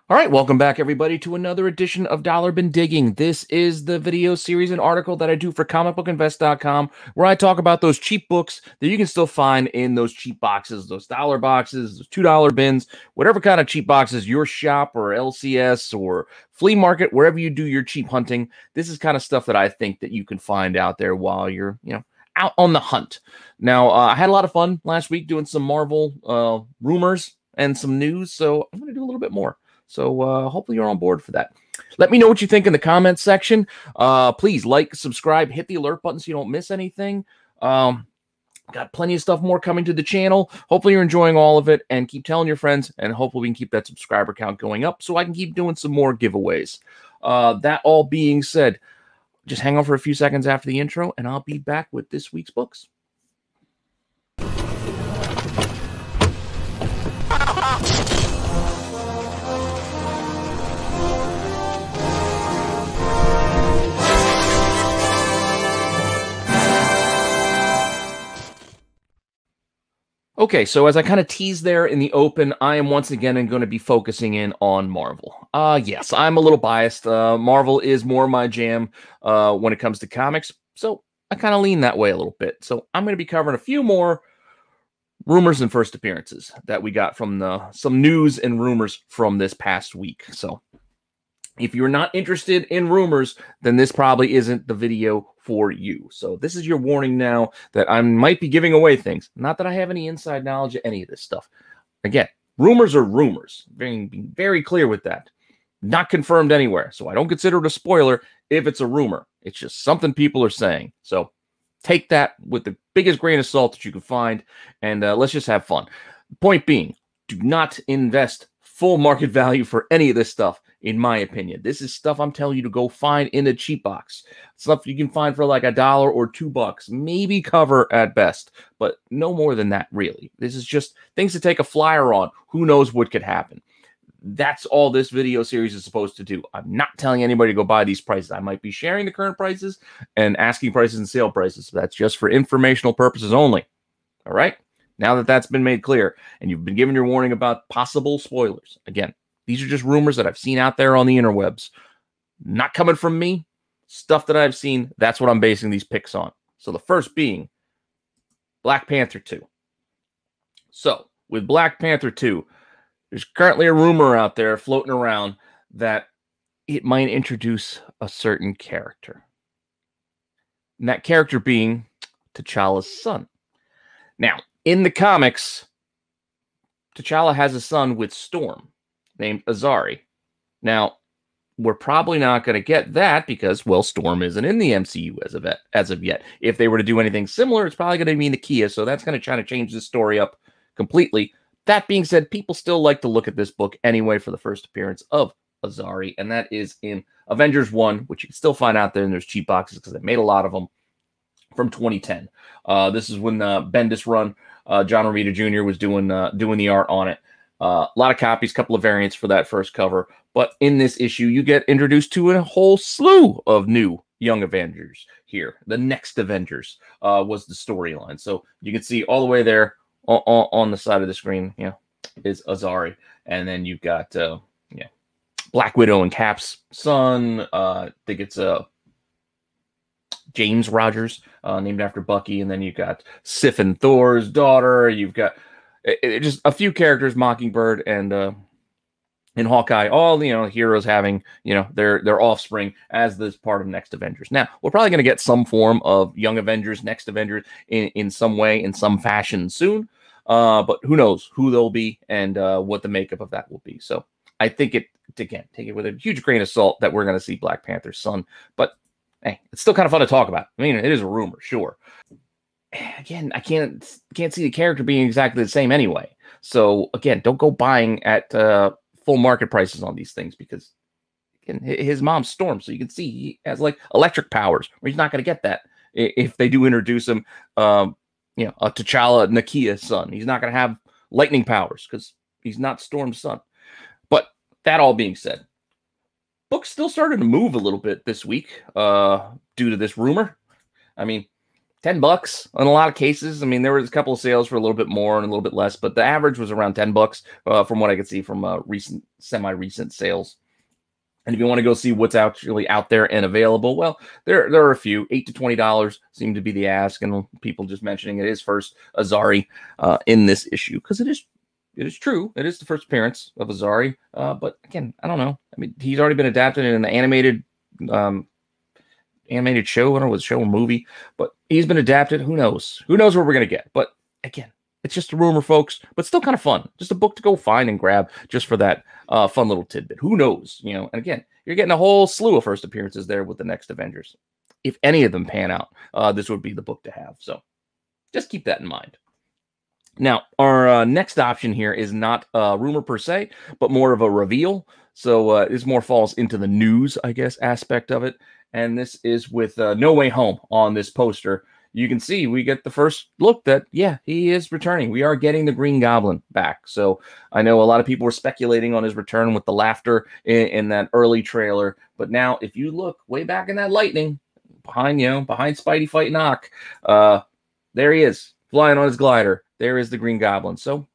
All right, welcome back, everybody, to another edition of Dollar Bin Digging. This is the video series and article that I do for comicbookinvest.com, where I talk about those cheap books that you can still find in those cheap boxes, those dollar boxes, those $2 bins, whatever kind of cheap boxes, your shop or LCS or flea market, wherever you do your cheap hunting. This is kind of stuff that I think that you can find out there while you're, out on the hunt. Now, I had a lot of fun last week doing some Marvel rumors and some news, so I'm going to do a little bit more. So hopefully you're on board for that. Let me know what you think in the comments section. Please like, subscribe, hit the alert button so you don't miss anything. Got plenty of stuff more coming to the channel. Hopefully you're enjoying all of it, and keep telling your friends, and hopefully we can keep that subscriber count going up so I can keep doing some more giveaways. That all being said, just hang on for a few seconds after the intro, and I'll be back with this week's books. Okay, so as I kind of teased there in the open, I am once again going to be focusing in on Marvel. Yes, I'm a little biased. Marvel is more my jam when it comes to comics, so I kind of lean that way a little bit. So I'm going to be covering a few more rumors and first appearances that we got from some news and rumors from this past week. So if you're not interested in rumors, then this probably isn't the video for you. So this is your warning now that I might be giving away things. Not that I have any inside knowledge of any of this stuff. Again, rumors are rumors. Being very clear with that. Not confirmed anywhere. So I don't consider it a spoiler if it's a rumor. It's just something people are saying. So take that with the biggest grain of salt that you can find, and let's just have fun. Point being, do not invest full market value for any of this stuff. In my opinion, this is stuff I'm telling you to go find in a cheap box. Stuff you can find for like $1 or $2, maybe cover at best, but no more than that, really. This is just things to take a flyer on. Who knows what could happen? That's all this video series is supposed to do. I'm not telling anybody to go buy these prices. I might be sharing the current prices and asking prices and sale prices. So that's just for informational purposes only. All right? Now that that's been made clear, and you've been given your warning about possible spoilers, again, these are just rumors that I've seen out there on the interwebs. Not coming from me. Stuff that I've seen. That's what I'm basing these picks on. So the first being Black Panther 2. So with Black Panther 2, there's currently a rumor out there floating around that it might introduce a certain character. And that character being T'Challa's son. Now, in the comics, T'Challa has a son with Storm named Azari. Now, we're probably not going to get that because, well, Storm isn't in the MCU as of yet. If they were to do anything similar, it's probably going to be Nakia, so that's going to try to change this story up completely. That being said, people still like to look at this book anyway for the first appearance of Azari, and that is in Avengers 1, which you can still find out there in those cheap boxes because they made a lot of them from 2010. This is when the Bendis run, John Romita Jr. was doing the art on it. A lot of copies, couple of variants for that first cover. But in this issue, you get introduced to a whole slew of new Young Avengers here. The Next Avengers was the storyline. So you can see all the way there on the side of the screen, is Azari. And then you've got, Black Widow and Cap's son. I think it's James Rogers, named after Bucky. And then you've got Sif and Thor's daughter. You've got just a few characters, Mockingbird and Hawkeye, all heroes having their offspring as this part of Next Avengers. Now we're probably going to get some form of Young Avengers, Next Avengers in some way, in some fashion soon. But who knows who they'll be and what the makeup of that will be. So I think take it with a huge grain of salt that we're going to see Black Panther's son. But hey, it's still kind of fun to talk about. I mean, it is a rumor, sure. Again, I can't see the character being exactly the same anyway. So again, don't go buying at full market prices on these things because again, his mom's Storm, so you can see he has like electric powers. Where he's not going to get that if they do introduce him, a T'Challa Nakia son. He's not going to have lightning powers because he's not Storm's son. But that all being said, books still started to move a little bit this week due to this rumor. I mean, $10 in a lot of cases. I mean, there was a couple of sales for a little bit more and a little bit less, but the average was around $10 from what I could see from semi-recent sales. And if you want to go see what's actually out there and available, well, there are a few. $8 to $20 seem to be the ask, and people just mentioning it is first Azari in this issue, because it is true. It is the first appearance of Azari, but again, I don't know. I mean, he's already been adapted in an animated show. I don't know, was show or movie, but he's been adapted. Who knows? Who knows what we're gonna get? But again, it's just a rumor, folks, but still kind of fun. Just a book to go find and grab just for that fun little tidbit. Who knows? You know, and again, you're getting a whole slew of first appearances there with the next Avengers. If any of them pan out, this would be the book to have. So just keep that in mind. Now, our next option here is not a rumor per se, but more of a reveal. So this more falls into the news, I guess, aspect of it. And this is with No Way Home on this poster. You can see we get the first look that, yeah, he is returning. We are getting the Green Goblin back. So I know a lot of people were speculating on his return with the laughter in that early trailer. But now, if you look way back in that lightning, behind Spidey fighting Ock, there he is, flying on his glider. There is the Green Goblin. So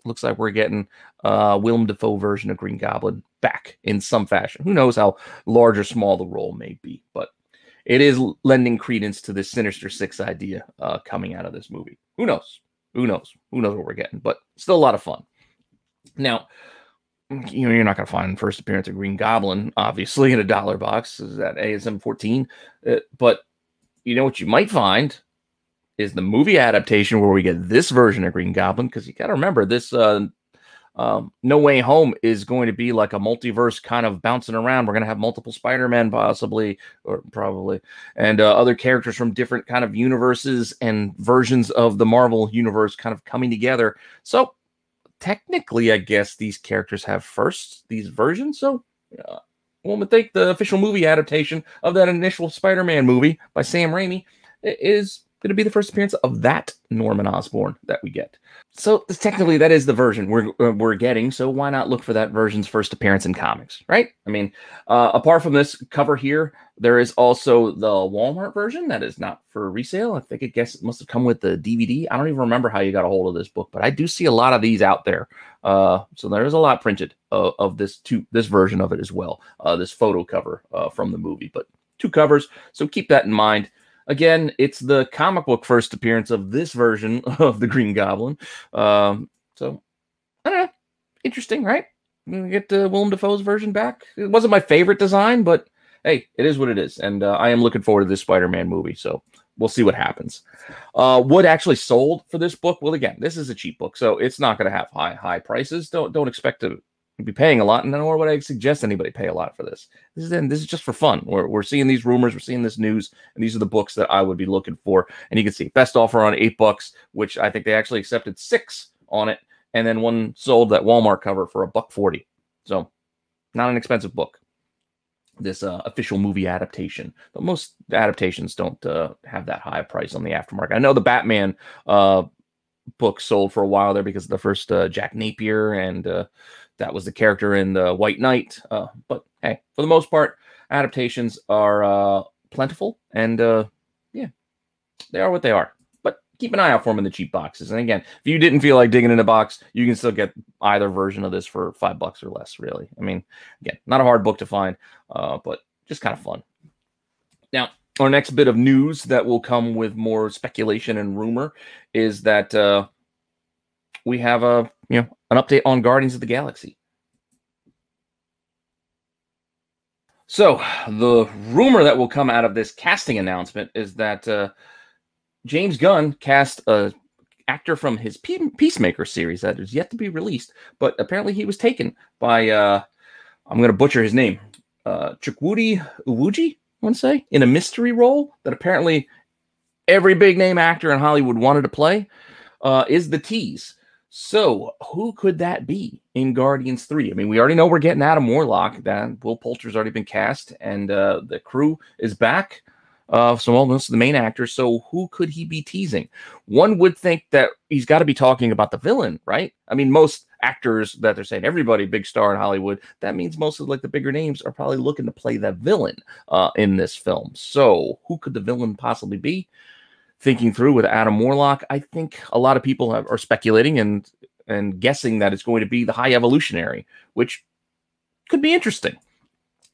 looks like we're getting Willem Dafoe version of Green Goblin back in some fashion. Who knows how large or small the role may be, but it is lending credence to this Sinister Six idea coming out of this movie. Who knows? Who knows? Who knows what we're getting? But still a lot of fun. Now, you know, you're not going to find first appearance of Green Goblin, obviously, in a dollar box. Is that ASM 14? But you know what you might find is the movie adaptation where we get this version of Green Goblin, because you got to remember this No Way Home is going to be like a multiverse kind of bouncing around. We're going to have multiple Spider-Man possibly, or probably, and other characters from different kind of universes and versions of the Marvel universe kind of coming together. So technically, I guess these characters have these versions. So one would think the official movie adaptation of that initial Spider-Man movie by Sam Raimi is going to be the first appearance of that Norman Osborn that we get. So technically, that is the version we're getting. So why not look for that version's first appearance in comics, right? I mean, apart from this cover here, there is also the Walmart version that is not for resale. I guess it must have come with the DVD. I don't even remember how you got a hold of this book, but I do see a lot of these out there. So there is a lot printed of this version of it as well. This photo cover from the movie, but 2 covers. So keep that in mind. Again, it's the comic book first appearance of this version of the Green Goblin. So, I don't know. Interesting, right? We get Willem Dafoe's version back. It wasn't my favorite design, but hey, it is what it is. And I am looking forward to this Spider-Man movie, so we'll see what happens. What actually sold for this book? Well, again, this is a cheap book, so it's not going to have high prices. Don't expect to be paying a lot, and nor would I suggest anybody pay a lot for this. This is just for fun. We're seeing these rumors, we're seeing this news, and these are the books that I would be looking for. And you can see best offer on $8, which I think they actually accepted 6 on it, and then one sold that Walmart cover for $1.40. So not an expensive book. This official movie adaptation, but most adaptations don't have that high price on the aftermarket. I know the Batman book sold for a while there because of the first Jack Napier, and that was the character in the White Knight. But hey, for the most part, adaptations are plentiful, and yeah, they are what they are. But keep an eye out for them in the cheap boxes. And again, if you didn't feel like digging in a box, you can still get either version of this for $5 or less, really. I mean, again, not a hard book to find, but just kind of fun. Now, our next bit of news that will come with more speculation and rumor is that we have an update on Guardians of the Galaxy. So the rumor that will come out of this casting announcement is that James Gunn cast a actor from his Peacemaker series that is yet to be released, but apparently he was taken by I'm going to butcher his name, Chukwudi Iwuji, I want to say, in a mystery role that apparently every big name actor in Hollywood wanted to play, is the tease. So who could that be in Guardians 3? I mean, we already know we're getting Adam Warlock. That Will Poulter's already been cast, and the crew is back. So almost the main actor. So who could he be teasing? One would think that he's got to be talking about the villain, right? I mean, most actors that they're saying, everybody big star in Hollywood, that means most of like the bigger names are probably looking to play that villain in this film. So who could the villain possibly be? thinking through with Adam Warlock, I think a lot of people are speculating and guessing that it's going to be the High Evolutionary, which could be interesting.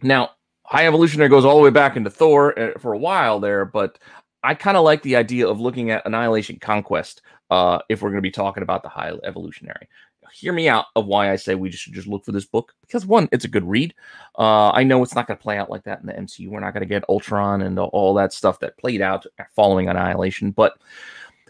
Now, High Evolutionary goes all the way back into Thor for a while there, but I kind of like the idea of looking at Annihilation Conquest if we're going to be talking about the High Evolutionary. Hear me out of why I say we should just look for this book, because one, it's a good read. I know it's not going to play out like that in the MCU. We're not going to get Ultron and all that stuff that played out following Annihilation, but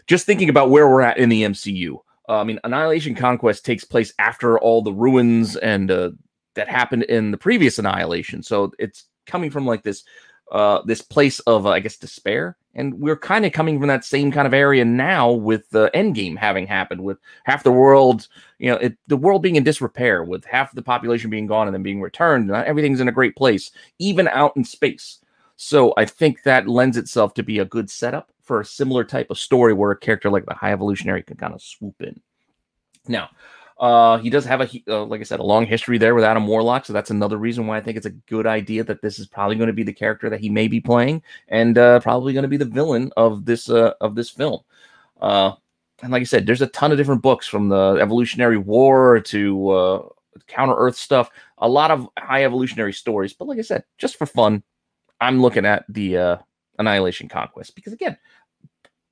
just thinking about where we're at in the MCU. I mean, Annihilation Conquest takes place after all the ruins and that happened in the previous Annihilation. So it's coming from like this place of, I guess, despair. And we're kind of coming from that same kind of area now with the Endgame having happened, with half the world, the world being in disrepair, with half the population being gone and then being returned. Not everything's in a great place, even out in space. So I think that lends itself to be a good setup for a similar type of story where a character like the High Evolutionary can kind of swoop in. Now, he does have like I said, a long history there with Adam Warlock, so that's another reason why I think it's a good idea that this is probably going to be the character that he may be playing, and probably going to be the villain of this film. And like I said, there's a ton of different books, from the Evolutionary War to Counter Earth stuff, a lot of High Evolutionary stories. But like I said, just for fun, I'm looking at the Annihilation Conquest, because again,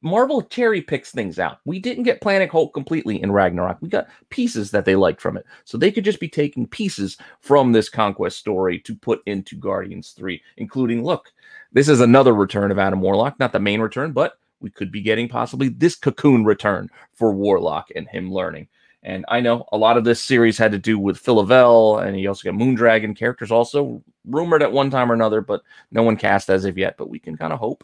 Marvel cherry picks things out. We didn't get Planet Hulk completely in Ragnarok. We got pieces that they liked from it. So they could just be taking pieces from this Conquest story to put into Guardians 3, including, look, this is another return of Adam Warlock. Not the main return, but we could be getting possibly this Cocoon return for Warlock and him learning. And I know a lot of this series had to do with Philavel, and you also got Moondragon characters also rumored at one time or another, but no one cast as of yet, but we can kind of hope.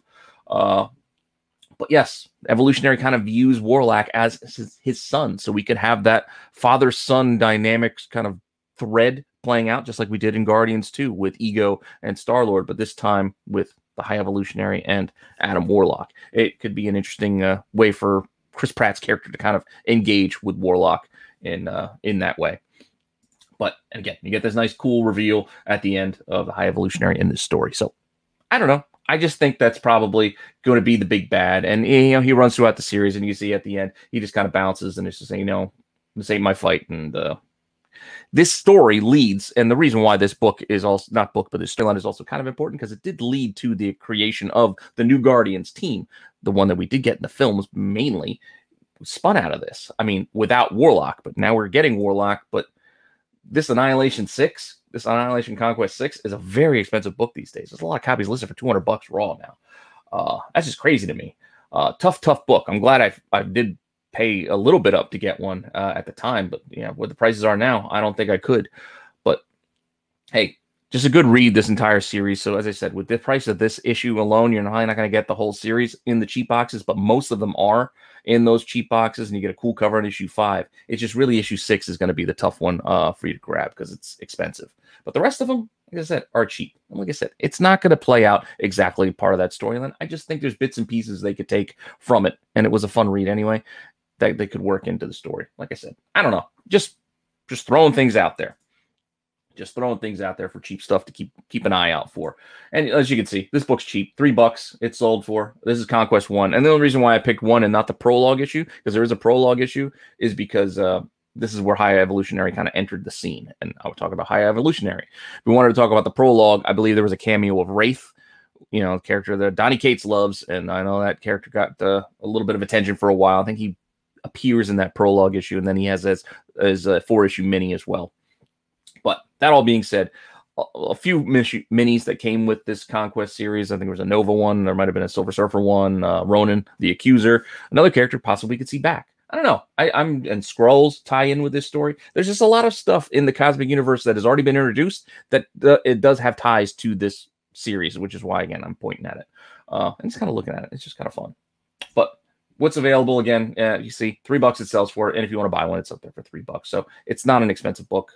But yes, Evolutionary kind of views Warlock as his son, so we could have that father-son dynamics kind of thread playing out, just like we did in Guardians 2 with Ego and Star-Lord, but this time with the High Evolutionary and Adam Warlock. It could be an interesting way for Chris Pratt's character to kind of engage with Warlock in that way. But again, you get this nice, cool reveal at the end of the High Evolutionary in this story. So I don't know. I just think that's probably going to be the big bad. And, he runs throughout the series, and you see at the end, he just kind of bounces and it's just saying, this ain't my fight. And this story leads, and the reason why this book is also, not book, but this storyline is also kind of important, because it did lead to the creation of the new Guardians team. The one that we did get in the films mainly spun out of this. I mean, without Warlock, but now we're getting Warlock. But this Annihilation Conquest 6 is a very expensive book these days. There's a lot of copies listed for $200 raw now. That's just crazy to me. Tough book. I'm glad I did pay a little bit up to get one at the time, but what the prices are now, I don't think I could. But hey, just a good read, this entire series. So as I said, with the price of this issue alone, you're probably not going to get the whole series in the cheap boxes, but most of them are in those cheap boxes, and you get a cool cover on issue 5. It's just really issue 6 is going to be the tough one for you to grab, because it's expensive. But the rest of them, like I said, are cheap. And like I said, it's not going to play out exactly part of that storyline. I just think there's bits and pieces they could take from it, and it was a fun read anyway, that they could work into the story. Like I said, I don't know. Just throwing things out there. Just throwing things out there for cheap stuff to keep an eye out for. And as you can see, this book's cheap. $3 it's sold for. This is Conquest 1. And the only reason why I picked 1 and not the prologue issue, because there is a prologue issue, is because this is where High Evolutionary kind of entered the scene. And I would talk about High Evolutionary. If we wanted to talk about the prologue, I believe there was a cameo of Wraith, a character that Donny Cates loves. And I know that character got a little bit of attention for a while. I think he appears in that prologue issue, and then he has as a 4-issue mini as well. But that all being said, a few minis that came with this Conquest series. I think there was a Nova one. There might have been a Silver Surfer one. Ronan, the Accuser. Another character possibly could see back. I don't know. And Skrulls tie in with this story. There's just a lot of stuff in the cosmic universe that has already been introduced that it does have ties to this series, which is why, again, I'm pointing at it. And just kind of looking at it. It's just kind of fun. But what's available, again, you see, $3 it sells for. And if you want to buy one, it's up there for $3. So it's not an expensive book.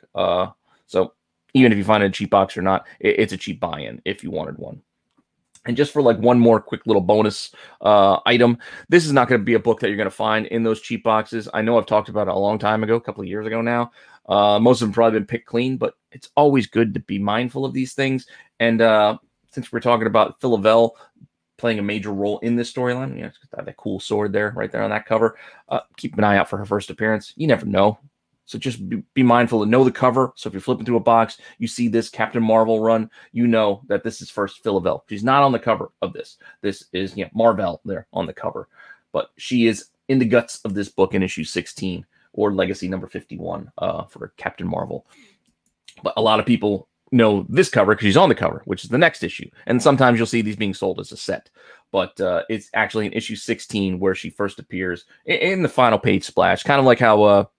So even if you find it a cheap box or not, it's a cheap buy-in if you wanted one. And just for like one more quick little bonus item, this is not going to be a book that you're going to find in those cheap boxes. I know I've talked about it a long time ago, a couple of years ago now. Most of them probably been picked clean, but it's always good to be mindful of these things. And since we're talking about Philavel, playing a major role in this storyline. You know, it's got that cool sword there, right there on that cover. Keep an eye out for her first appearance. You never know. So just be mindful and know the cover. So if you're flipping through a box, you see this Captain Marvel run, you know that this is first Philavel. She's not on the cover of this. This is, you know, Marvel there on the cover. But she is in the guts of this book in issue 16 or Legacy number 51 for Captain Marvel. But a lot of people know this cover because she's on the cover, which is the next issue. And sometimes you'll see these being sold as a set. But it's actually in issue 16 where she first appears in the final page splash, kind of like how...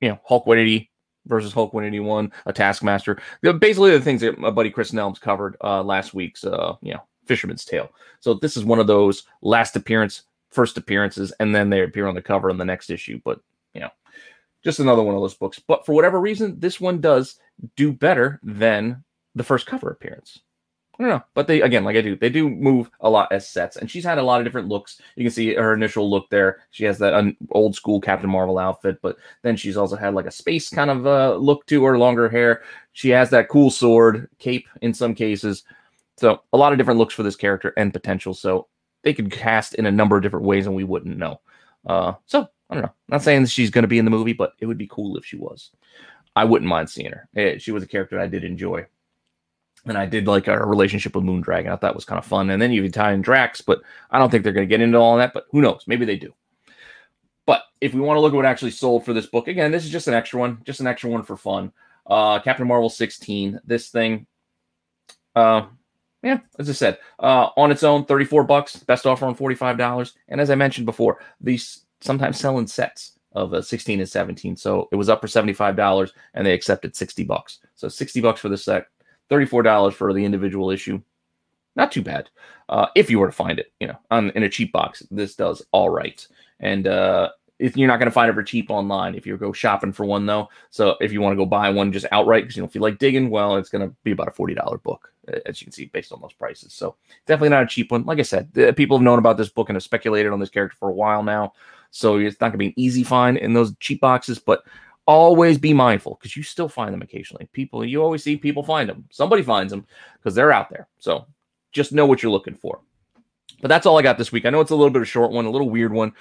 you know, Hulk 180 versus Hulk 181, a Taskmaster. Basically the things that my buddy Chris Nelms covered last week's, you know, Fisherman's Tale. So this is one of those last appearance, first appearances, and then they appear on the cover in the next issue. But, you know, just another one of those books. But for whatever reason, this one does do better than the first cover appearance. I don't know, but they, again, like I do, they do move a lot as sets, and she's had a lot of different looks. You can see her initial look there. She has that old school Captain Marvel outfit, but then she's also had like a space kind of look to her, longer hair. She has that cool sword, cape in some cases. So a lot of different looks for this character and potential. So they could cast in a number of different ways, and we wouldn't know. So I don't know. Not saying that she's going to be in the movie, but it would be cool if she was. I wouldn't mind seeing her. She was a character I did enjoy. And I did like our relationship with Moondragon. I thought that was kind of fun. And then you can tie in Drax, but I don't think they're going to get into all that. But who knows? Maybe they do. But if we want to look at what actually sold for this book, again, this is just an extra one for fun. Captain Marvel 16. This thing, yeah, as I said, on its own, $34. Best offer on $45. And as I mentioned before, these sometimes sell in sets of 16 and 17. So it was up for $75, and they accepted $60. So $60 for the set. $34 for the individual issue. Not too bad. If you were to find it, you know, in a cheap box, this does all right. And if you're not going to find it for cheap online, if you go shopping for one, though. So if you want to go buy one just outright because you don't feel like digging, well, it's going to be about a $40 book, as you can see, based on those prices. So definitely not a cheap one. Like I said, people have known about this book and have speculated on this character for a while now. So it's not going to be an easy find in those cheap boxes, but always be mindful because you still find them occasionally. You always see people find them. Somebody finds them because they're out there. So just know what you're looking for. But that's all I got this week. I know it's a little bit of a short one, a little weird one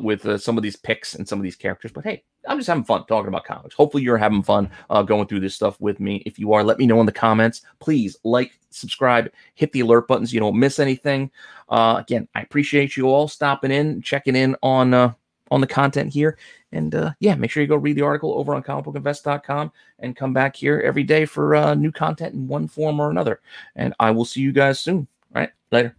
with some of these picks and some of these characters. But hey, I'm just having fun talking about comics. Hopefully you're having fun going through this stuff with me. If you are, let me know in the comments. Please like, subscribe, hit the alert buttons so you don't miss anything. Again, I appreciate you all stopping in, checking in on the content here. And yeah, make sure you go read the article over on comicbookinvest.com and come back here every day for new content in one form or another. And I will see you guys soon. All right, later.